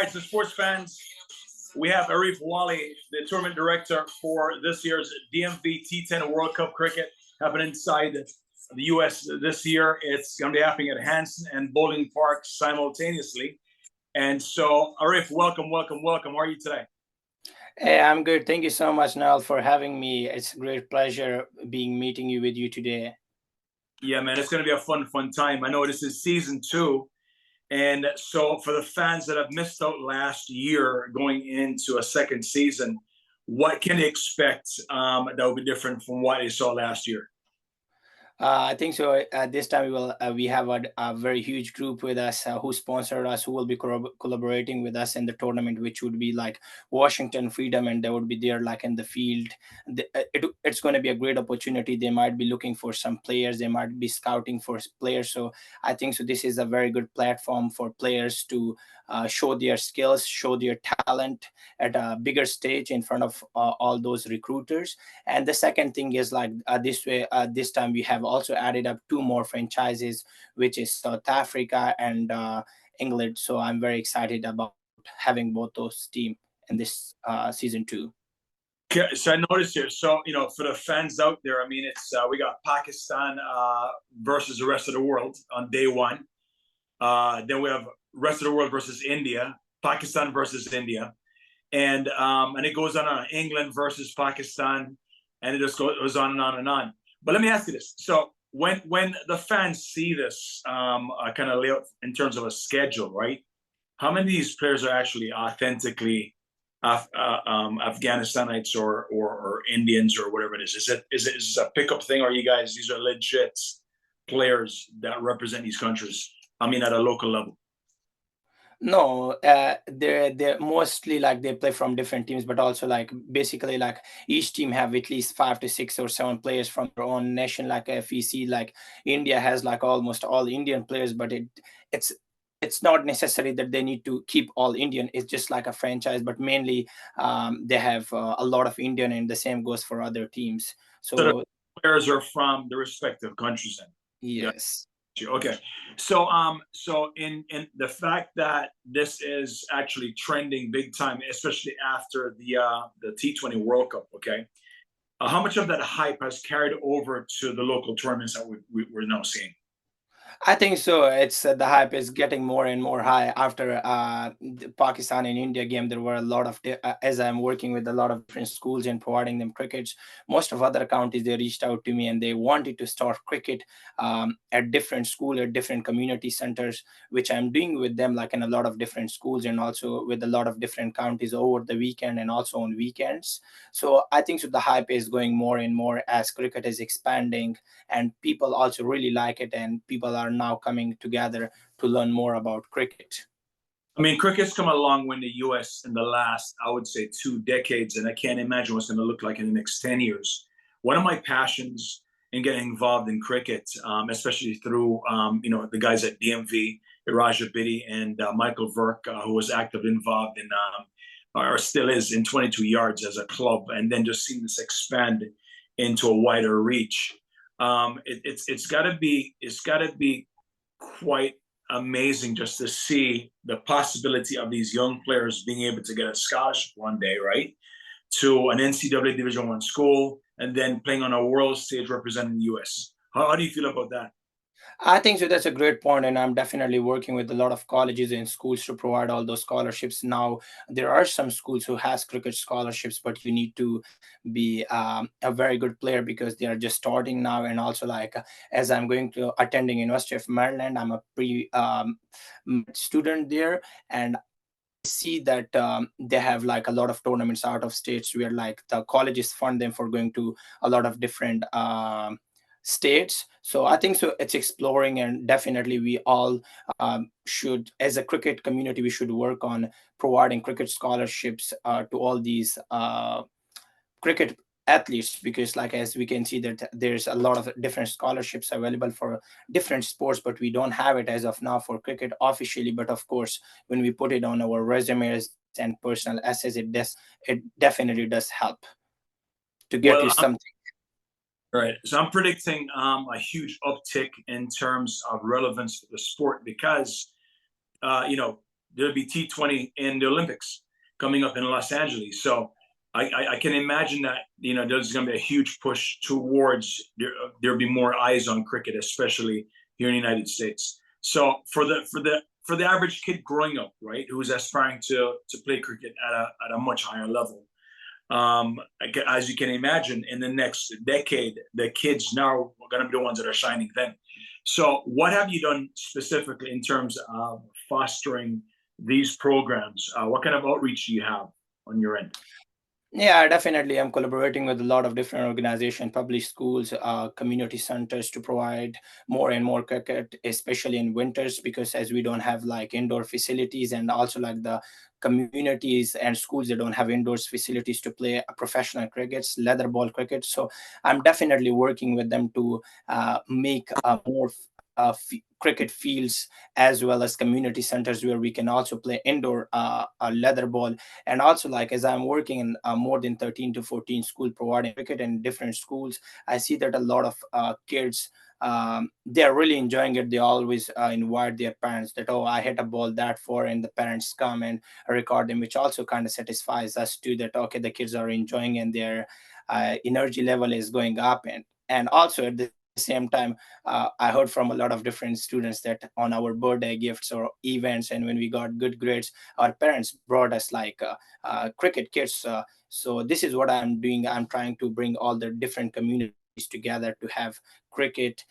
right, so sports fans, we have Arif Wali, the tournament director for this year's DMV T10 World Cup Cricket happening inside the U.S. this year. It's going to be happening at Hanson and Bowling Park simultaneously. And so, Arif, welcome. How are you today? Hey, I'm good. Thank you so much, Nal, for having me. It's a great pleasure meeting you with you today. Yeah, man, it's going to be a fun time. I know this is season 2. And so for the fans that have missed out last year going into a second season, what can they expect that will be different from what they saw last year? I think so. This time we have a very huge group with us who sponsored us, who will be collaborating with us in the tournament, which would be like Washington Freedom, and they would be there like in the field. It's going to be a great opportunity. They might be looking for some players. They might be scouting for players. So I think so. This is a very good platform for players to show their skills, show their talent at a bigger stage in front of all those recruiters. And the second thing is like this time we have also added up 2 more franchises, which is South Africa and England. So I'm very excited about having both those teams in this season 2. Okay, so I noticed here. So for the fans out there, I mean, it's we got Pakistan versus the rest of the world on day 1. Then we have rest of the world versus India, Pakistan versus India, and it goes on England versus Pakistan, and it just goes on and on and on. But let me ask you this: so when the fans see this kind of layout in terms of a schedule, right? How many of these players are actually authentically Afghanistanites or Indians or whatever it is? Is it a pickup thing, or you guys these are legit players that represent these countries? I mean, at a local level. No, they're mostly like they play from different teams, but also like basically like each team have at least 5 to 6 or 7 players from their own nation. Like if we see like India has like almost all Indian players, but it's it's not necessary that they need to keep all Indian. It's just like a franchise, but mainly they have a lot of Indian, and the same goes for other teams. So the So players are from the respective countries then. Yeah. yes. Okay. So so in the fact that this is actually trending big time, especially after the T20 World Cup, okay? How much of that hype has carried over to the local tournaments that we're now seeing? I think so. It's the hype is getting more and more high after the Pakistan and India game. There were a lot of as I'm working with a lot of different schools and providing them crickets. Most of other counties they reached out to me and they wanted to start cricket at different school at different community centers, which I'm doing with them like in a lot of different schools and also with a lot of different counties over the weekend and also on weekends. So I think so the hype is going more and more as cricket is expanding and people also really like it and people are now coming together to learn more about cricket. I mean, cricket's come a long way in the U.S. in the last, I would say, 2 decades, and I can't imagine what's going to look like in the next 10 years. One of my passions in getting involved in cricket, especially through, the guys at DMV, Iraja Biddy and Michael Verk, who was actively involved in, or still is, in 22 yards as a club, and then just seeing this expand into a wider reach. It's got to be quite amazing just to see the possibility of these young players being able to get a scholarship one day, right, to an NCAA Division I school, and then playing on a world stage representing the U.S. How do you feel about that? I think so. That's a great point, and I'm definitely working with a lot of colleges and schools to provide all those scholarships. Now, there are some schools who has cricket scholarships, but you need to be a very good player because they are just starting now. And also, like as I'm going to attending University of Maryland, I'm a pre student there, and see that they have like a lot of tournaments out of states where like the colleges fund them for going to a lot of different states. So I think so it's exploring, and definitely we all should as a cricket community we should work on providing cricket scholarships to all these cricket athletes, because like as we can see that there's a lot of different scholarships available for different sports, but we don't have it as of now for cricket officially. But of course when we put it on our resumes and personal essays, it definitely does help to get you Well, something. right. So I'm predicting a huge uptick in terms of relevance to the sport because, you know, there'll be T20 in the Olympics coming up in Los Angeles. So I can imagine that there's going to be a huge push towards there'll be more eyes on cricket, especially here in the United States. So for the average kid growing up, right, who's aspiring to play cricket at a much higher level, as you can imagine, in the next decade, the kids now are going to be the ones that are shining then. So, what have you done specifically in terms of fostering these programs? What kind of outreach do you have on your end? Yeah, definitely. I'm collaborating with a lot of different organizations, public schools, community centers to provide more and more cricket, especially in winters, because as we don't have like indoor facilities, and also like the communities and schools that don't have indoors facilities to play a professional crickets, leather ball cricket. So I'm definitely working with them to make more cricket fields, as well as community centers where we can also play indoor leather ball. And also, like, as I'm working in more than 13 to 14 school providing cricket in different schools, I see that a lot of kids, they're really enjoying it. They always invite their parents that, oh, I hit a ball that far, and the parents come and record them, which also kind of satisfies us too, that okay, the kids are enjoying and their energy level is going up. And also at the same time, I heard from a lot of different students that on our birthday gifts or events, and when we got good grades, our parents brought us like cricket kits. So this is what I'm doing. I'm trying to bring all the different communities together to have cricket,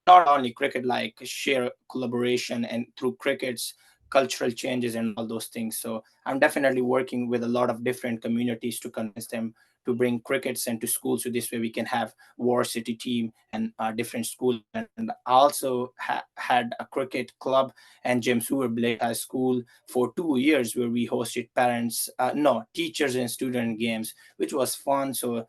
not only cricket, like share collaboration and through cricket's cultural changes and all those things. So I'm definitely working with a lot of different communities to convince them to bring crickets into schools, so this way we can have varsity team and different schools. And I also had a cricket club and James Hoover Blake High School for 2 years, where we hosted parents, no, teachers and student games, which was fun. So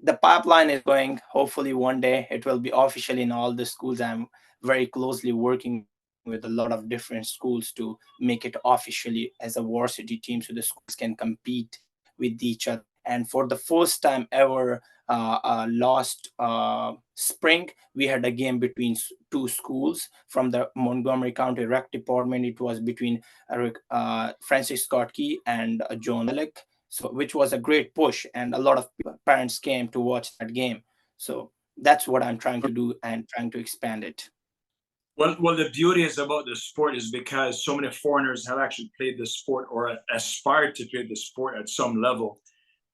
the pipeline is going. Hopefully one day it will be official in all the schools. I'm very closely working with a lot of different schools to make it officially as a varsity team, so the schools can compete with each other. And for the first time ever, last spring, we had a game between two schools from the Montgomery County Rec Department. It was between Francis Scott Key and John Lillick, so which was a great push, and a lot of parents came to watch that game. So that's what I'm trying to do and trying to expand it. Well, the beauty is about the sport is because so many foreigners have actually played the sport or aspired to play the sport at some level.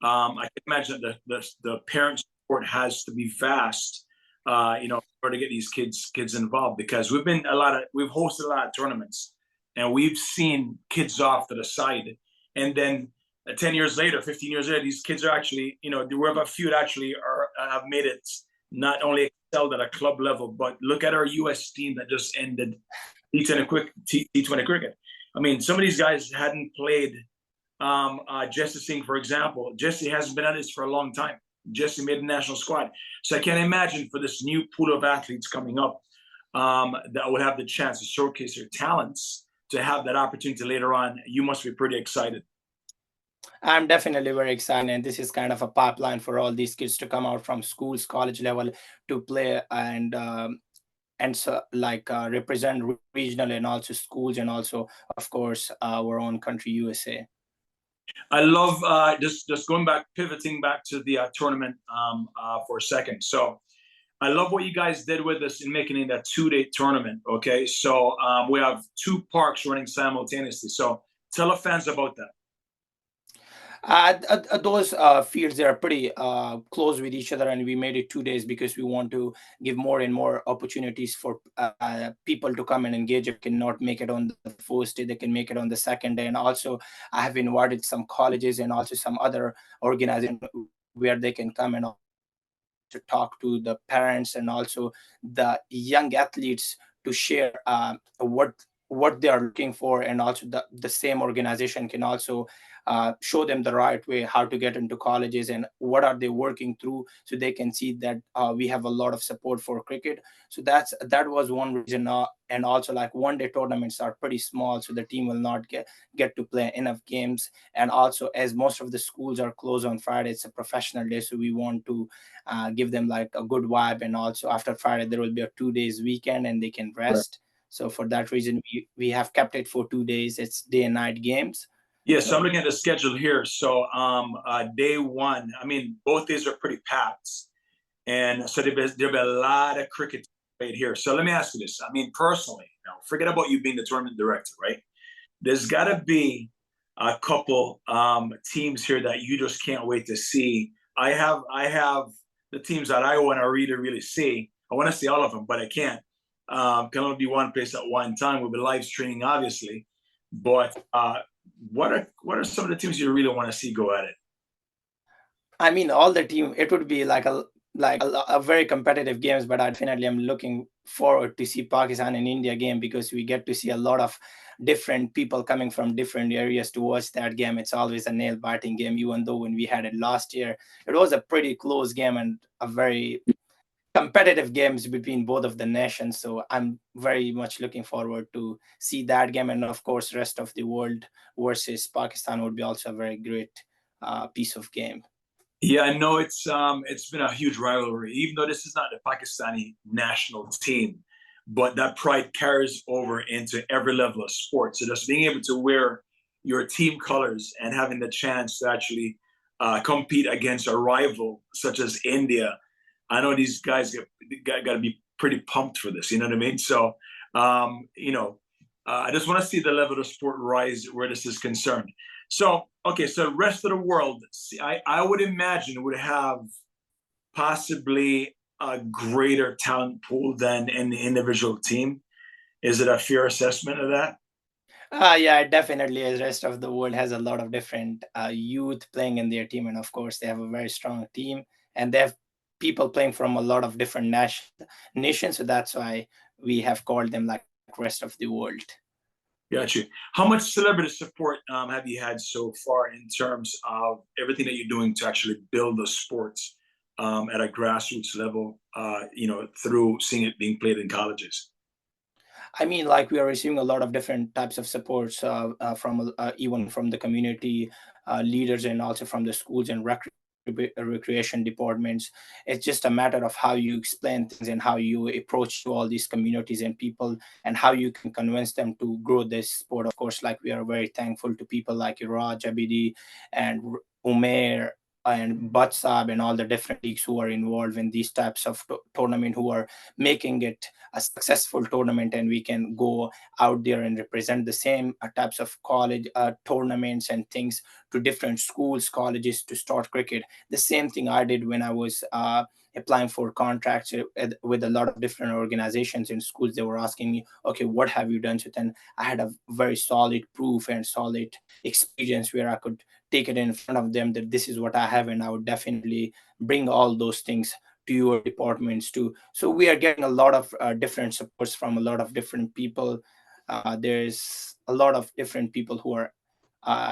I can imagine that the parent support has to be vast, in order to get these kids involved, because we've hosted a lot of tournaments, and we've seen kids off to the side, and then 10 years later, 15 years later, these kids are actually, we have a few that actually have made it, not only excelled at a club level, but look at our U.S. team that just ended T20 cricket. I mean, some of these guys hadn't played. Jesse Singh, for example, Jesse hasn't been at this for a long time. Jesse made the national squad. So I can imagine for this new pool of athletes coming up, that would have the chance to showcase their talents, to have that opportunity later on. You must be pretty excited. I'm definitely very excited, and this is kind of a pipeline for all these kids to come out from schools, college level, to play and so like represent regional and also schools, and also of course our own country, USA. I love just going back, pivoting back to the tournament for a second. So I love what you guys did with us in making it a 2-day tournament. Okay, so we have two parks running simultaneously. So tell the fans about that. Those fields, they are pretty close with each other, and we made it 2 days because we want to give more and more opportunities for people to come and engage. If cannot make it on the first day, they can make it on the second day. And also, I have invited some colleges and also some other organizations where they can come and to talk to the parents and also the young athletes to share what they are looking for. And also the same organization can also show them the right way how to get into colleges and what are they working through, so they can see that we have a lot of support for cricket. So that was one reason. And also, like, 1-day tournaments are pretty small, so the team will not get to play enough games. And also, as most of the schools are closed on Friday, it's a professional day, so we want to give them like a good vibe. And also after Friday there will be a 2 days weekend and they can Right. rest. So for that reason, we have kept it for 2 days. It's day and night games. Yeah, so I'm looking at the schedule here. So day one, I mean, both days are pretty packed. And so there'll be a lot of cricket played here. So let me ask you this. I mean, personally, now forget about you being the tournament director, right? There's got to be a couple teams here that you just can't wait to see. I have the teams that I want to really see. I want to see all of them, but I can't. Can only be one place at one time. We'll be live streaming, obviously. But what are some of the teams you really want to see go at it? I mean, all the team. It would be like a very competitive games, but I definitely am looking forward to see Pakistan and India game because we get to see a lot of different people coming from different areas to watch that game. It's always a nail biting game, even though when we had it last year, it was a pretty close game and a very competitive games between both of the nations. So I'm very much looking forward to see that game, and of course, rest of the world versus Pakistan would be also a very great piece of game. Yeah, I know it's been a huge rivalry, even though this is not the Pakistani national team, but that pride carries over into every level of sport. So just being able to wear your team colors and having the chance to actually compete against a rival such as India, I know these guys got to be pretty pumped for this. You know what I mean? So, I just want to see the level of sport rise where this is concerned. So, okay, so the rest of the world, see, I would imagine would have possibly a greater talent pool than an individual team. Is it a fair assessment of that? Yeah, definitely. The rest of the world has a lot of different youth playing in their team, and of course, they have a very strong team, and they have people playing from a lot of different nations. So that's why we have called them like rest of the world. Got you. How much celebrity support have you had so far in terms of everything that you're doing to actually build the sports at a grassroots level, through seeing it being played in colleges? I mean, like we are receiving a lot of different types of supports from even from the community leaders and also from the schools and recreation departments. It's just a matter of how you explain things and how you approach to all these communities and people and how you can convince them to grow this sport. Of course, like we are very thankful to people like Raj Abidi and Umair and Batsab and all the different leagues who are involved in these types of tournament who are making it a successful tournament, and we can go out there and represent the same types of college tournaments and things to different schools, colleges to start cricket. The same thing I did when I was applying for contracts with a lot of different organizations in schools. They were asking me, okay, what have you done? So then I had a very solid proof and solid experience where I could take it in front of them that this is what I have, and I would definitely bring all those things to your departments too. So we are getting a lot of different supports from a lot of different people. There's a lot of different people who are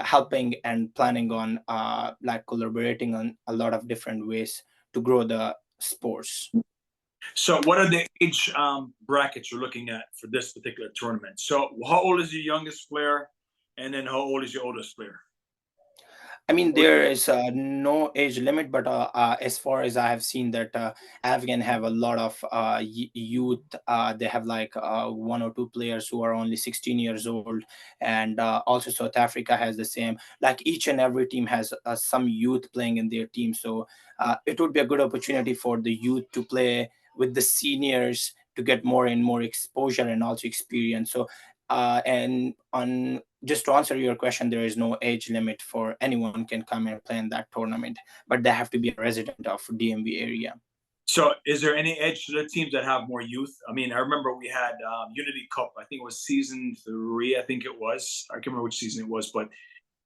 helping and planning on like collaborating on a lot of different ways to grow the sports. So, what are the age brackets you're looking at for this particular tournament? So, how old is your youngest player, and then how old is your oldest player? I mean, there is no age limit, but as far as I have seen, that Afghan have a lot of youth. They have like one or two players who are only 16 years old, and also South Africa has the same. Like each and every team has some youth playing in their team, so it would be a good opportunity for the youth to play with the seniors to get more and more exposure and also experience. So, and on just to answer your question, there is no age limit for anyone can come and play in that tournament, but they have to be a resident of DMV area. So, is there any edge to the teams that have more youth? I mean, I remember we had Unity Cup. I think it was season three. I think it was. I can't remember which season it was, but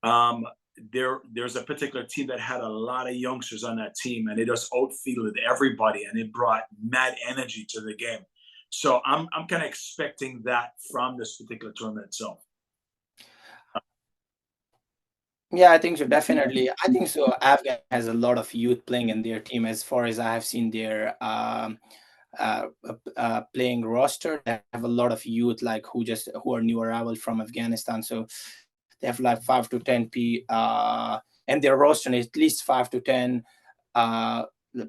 um, there's a particular team that had a lot of youngsters on that team, and they just outfielded everybody, and it brought mad energy to the game. So, I'm kind of expecting that from this particular tournament itself. Yeah, I think so. Definitely, I think so. Afghan has a lot of youth playing in their team. As far as I have seen their playing roster, they have a lot of youth like who are new arrivals from Afghanistan. So they have like 5 to 10 and their roster is at least 5 to 10 uh,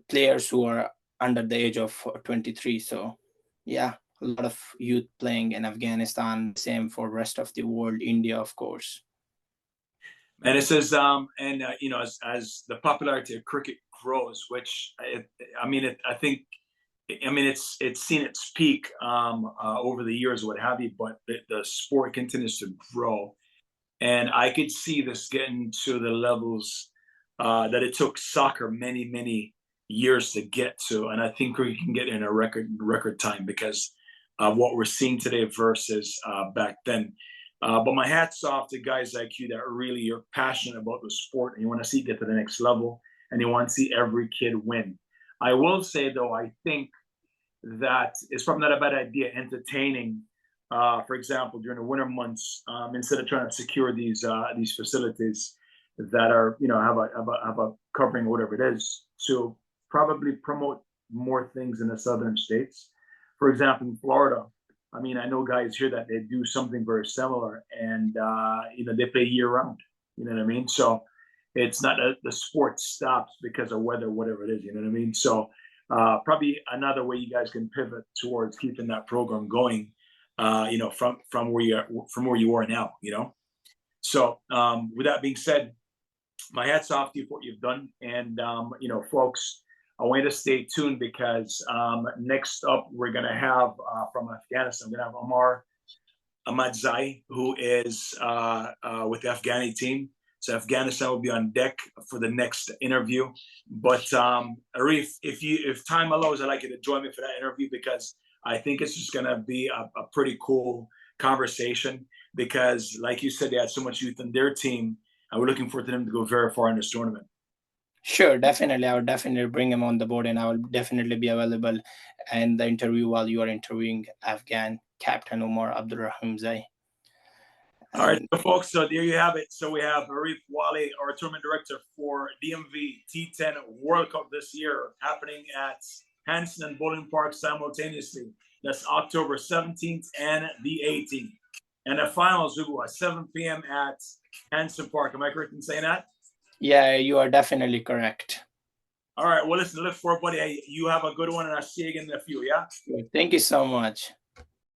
players who are under the age of 23. So yeah. A lot of youth playing in Afghanistan. Same for rest of the world, India, of course. And it says, you know, as the popularity of cricket grows, which I mean, I think, I mean, it's seen its peak over the years, what have you, but the sport continues to grow, and I could see this getting to the levels that it took soccer many years to get to, and I think we can get in a record time because of what we're seeing today versus back then. But my hat's off to guys like you that really are passionate about the sport and you want to see it get to the next level and you want to see every kid win. I will say though, I think that it's probably not a bad idea entertaining, for example, during the winter months, instead of trying to secure these facilities that are, you know, have a covering whatever it is, to probably promote more things in the southern states. For example, in Florida, I mean, I know guys here that they do something very similar, and you know, they play year round. You know what I mean? So it's not the sport stops because of weather, whatever it is. You know what I mean? So probably another way you guys can pivot towards keeping that program going. You know, from where you are now. You know. So with that being said, my hat's off to you for what you've done, and you know, folks, I want you to stay tuned because next up we're gonna have from Afghanistan, we're gonna have Amar Ahmadzai, who is with the Afghani team. So Afghanistan will be on deck for the next interview. But Arif, if time allows, I'd like you to join me for that interview because I think it's just gonna be a pretty cool conversation because, like you said, they had so much youth in their team, and we're looking forward to them to go very far in this tournament. Sure, definitely. I would definitely bring him on the board and I will definitely be available in the interview while you are interviewing Afghan Captain Umar Abdurrahimzai. All right, so folks, so there you have it. So we have Arif Wali, our tournament director for DMV T10 World Cup this year, happening at Hanson and Bowling Park simultaneously. That's October 17th and the 18th. And the finals will go at 7 p.m. at Hanson Park. Am I correct in saying that? Yeah, you are definitely correct. All right. Well, listen, look forward, buddy. Hey, you have a good one, and I'll see you again in a few, yeah? Thank you so much.